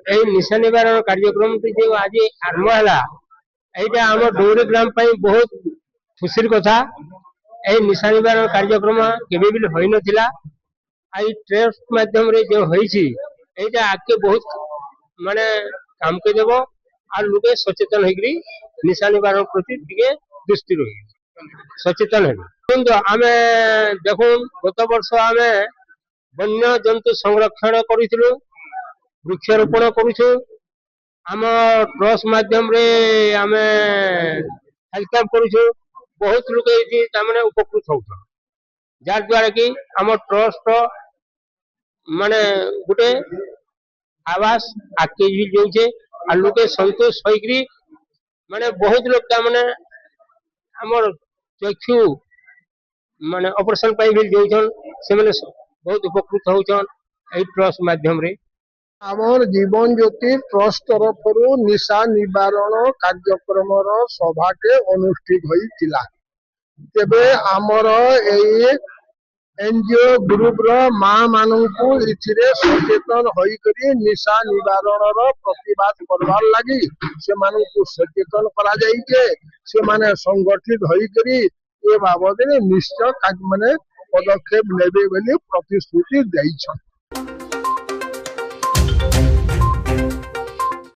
এই নিଶା ନିବାରଣ କାର୍ଯ୍ୟକ୍ରମଟି ଯେଉଁ ଆଜି ଆରମ୍ଭ ହେଲା, ଏଇଟା ଆମ ଡୌରୀ ଗ୍ରାମ ପାଇଁ ବହୁତ ଖୁସିର କଥା। এই ନିଶା ନିବାରଣ କାର୍ଯ୍ୟକ୍ରମ କେବେ ବି ହୋଇନଥିଲା। এই ଟ୍ରଷ୍ଟ ମାଧ୍ୟମରେ ଯେଉଁ ହେଇଛି, এইଟା ଆଗକେ ବହୁତ ମାନେ କାମକେ ଦେବ আর লোকে সচেতন হয়ে নিশা নিবারণ প্রতি টিকে দৃষ্টি রহি সচেতন হবে। কিন্তু আমি দেখুন গত বর্ষ আমি বন্য জন্তু সংরক্ষণ করেছিল, বৃক্ষরোপণ করুছু। आम ट्रस्ट माध्यम रे आमे हेल्थ कैंप करूछु। बहुत लोग ये उपकृत हो जार द्वारा कि आम ट्रस्ट माने गोटे आवास आगे भी जाऊे और लोके संतोष होइकरी माने बहुत लोग माने आमर चक्षु माने ऑपरेशन पाई भी जाऊन से माने बहुत उपकृत होचन एई ट्रस्ट माध्यम रे। आमर जीवन ज्योति ट्रस्ट तरफ निशा निवारण कार्यक्रम सभा के अनुष्ठित होइतिला। तेबे आमर एनजीओ ग्रुप रो माँ मानू इथिरे सचेतन होइकरी निशा निवारण रो प्रतिवाद करवार लगी से मानू सचेतन करा जाइके से माने संगठित होइकरी ए बाबद निश्चय माने पदक्षेप नेबे बोली प्रतिश्रुति दैछन।